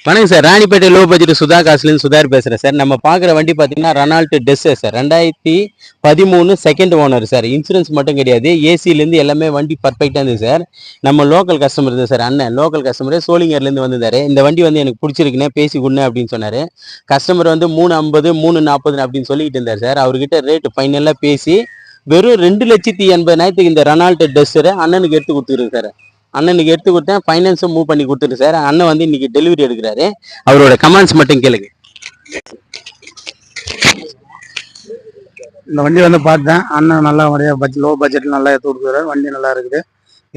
வணக்கம் sir. Ranipet low budget சுதா காசுலேருந்து சுதார் பேசுகிறேன் சார். நம்ம பார்க்குற வண்டி பார்த்தீங்கன்னா Renault Duster sir. 2013 second owner sir. Insurance மட்டும் கிடையாது, ஏசிலேருந்து எல்லாமே வண்டி பர்ஃபெக்டாக இருந்தது சார். நம்ம லோக்கல் கஸ்டமர் தான் சார். அண்ணன் லோக்கல் கஸ்டமர் சோளிங்கர்லேருந்து வந்திருந்தாரு. இந்த வண்டி வந்து எனக்கு பிடிச்சிருக்குன்னு பேசி கொடுங்க அப்படின்னு சொன்னார். கஸ்டமர் வந்து 350 340 அப்படின்னு சொல்லிக்கிட்டு இருந்தார் சார். அவர்கிட்ட ரேட்டு ஃபைனலாக பேசி வெறும் 2,80,000 இந்த ரெனால்ட் டெஸ்ஸரை அண்ணனுக்கு எடுத்து கொடுத்துருக்கு சார். அண்ணனுக்கு எடுத்து கொடுத்தேன், ஃபைனான்ஸும் மூவ் பண்ணி கொடுத்துட்டு சார். அண்ணன் வந்து இன்னைக்கு டெலிவரி எடுக்கிறாரு. அவரோட கமெண்ட்ஸ் மட்டும் கேளுங்க. இந்த வண்டி வந்து பார்த்தேன், அண்ணன் நல்லா லோ பட்ஜெட்டில் நல்லா எடுத்து கொடுக்குறாரு. வண்டி நல்லா இருக்குது,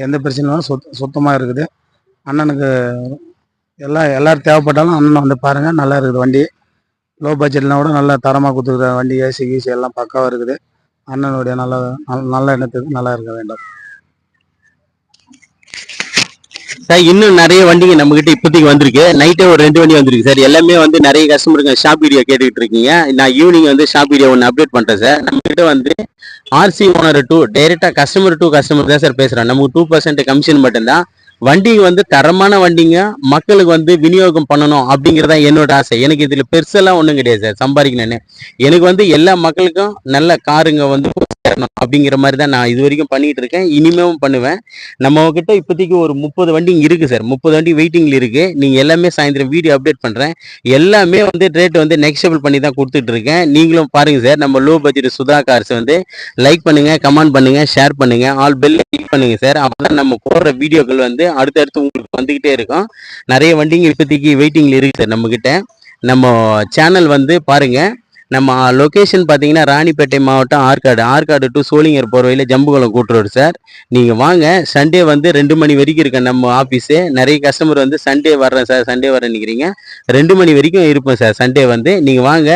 எந்த பிரச்சனையும் சுத்தமாக இருக்குது. அண்ணனுக்கு எல்லாரும் தேவைப்பட்டாலும் அண்ணன் வந்து பாருங்கள், நல்லா இருக்குது வண்டி. லோ பட்ஜெட்லாம் கூட நல்லா தரமாக கொடுத்துருக்குற வண்டி. ஏசி கீசி எல்லாம் பக்காவாக இருக்குது. அண்ணனுடைய நல்ல எண்ணத்துக்கு நல்லா இருக்க வேண்டும் சார். இன்னும் நிறைய வண்டிங்க நம்ம கிட்ட இப்போதைக்கு வந்திருக்கு. நைட்டே ஒரு 2 வண்டி வந்திருக்கு சார். எல்லாமே வந்து நிறைய கஸ்டமருக்கு ஷாப் வீடியோ கேட்டுக்கிட்டு இருக்கீங்க. நான் ஈவினிங் வந்து ஷாப் வீடியோ ஒன்று அப்டேட் பண்ணுறேன் சார். நம்ம கிட்ட வந்து ஆர்சி ஓனர் டு டைரெக்டாக கஸ்டமர் டு கஸ்டமர் தான் சார் பேசுகிறோம். நமக்கு 2% கமிஷன் மட்டும்தான். வண்டிங்க வந்து தரமான வண்டிங்க மக்களுக்கு வந்து விநியோகம் பண்ணணும் அப்படிங்கிறதா என்னோட ஆசை. எனக்கு இதில் பெருசெல்லாம் ஒன்றும் கிடையாது சார் சம்பாதிக்கணும்னு. எனக்கு வந்து எல்லா மக்களுக்கும் நல்ல காருங்க வந்து அப்படிங்கிற மாதிரி தான் நான் இது வரைக்கும் பண்ணிட்டு இருக்கேன், இனிமேவும் பண்ணுவேன். நம்ம கிட்ட இப்போதைக்கு ஒரு 30 வண்டி இருக்கு சார். 30 வண்டி வெயிட்டிங்ல இருக்கு. நீங்க எல்லாமே சாயந்தரம் வீடியோ அப்டேட் பண்றேன். எல்லாமே வந்து ரேட் வந்து நெக்ஸ்டபிள் பண்ணி தான் கொடுத்துட்டு இருக்கேன். நீங்களும் பாருங்க சார். நம்ம லோ பட்ஜெட் சுதா கார்ஸ் வந்து லைக் பண்ணுங்க, கமெண்ட் பண்ணுங்க, ஷேர் பண்ணுங்க, ஆல் பெல் கிளிக் பண்ணுங்க சார். அப்பதான் நம்ம போடுற வீடியோக்கள் வந்து அடுத்தடுத்து உங்களுக்கு வந்துகிட்டே இருக்கும். நிறைய வண்டிங்க இப்போதைக்கு வெயிட்டிங்ல இருக்கு சார் நம்ம கிட்ட. நம்ம சேனல் வந்து பாருங்க. நம்ம லொக்கேஷன் பார்த்தீங்கன்னா ராணிப்பேட்டை மாவட்டம் ஆற்காடு டு சோளிங்கர் போகிற வழியில் ஜம்புகுளம் கூட்டுரோடு சார். நீங்கள் வாங்க. சண்டே வந்து 2 மணி வரைக்கும் இருக்கேன் நம்ம ஆஃபீஸு. நிறைய கஸ்டமர் வந்து சண்டே வர்றேன் சார், சண்டே வரேன் நிற்கிறீங்க. 2 மணி வரைக்கும் இருப்பேன் சார் சண்டே வந்து. நீங்கள் வாங்க.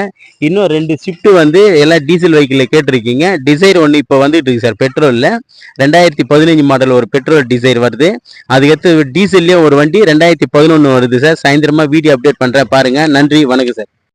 இன்னும் 2 ஷிஃப்ட்டு வந்து எல்லாம் டீசல் வெஹிக்கிளில் கேட்டிருக்கீங்க. டிசைர் ஒன்று இப்போ வந்துட்டு இருக்கு சார் பெட்ரோலில். 2015 மாடல் ஒரு பெட்ரோல் டிசைர் வருது. அதுக்கடுத்து டீசல்லே ஒரு வண்டி 2011 வருது சார். சாயந்தரமாக வீடியோ அப்டேட் பண்ணுறேன் பாருங்கள். நன்றி, வணக்கம் சார்.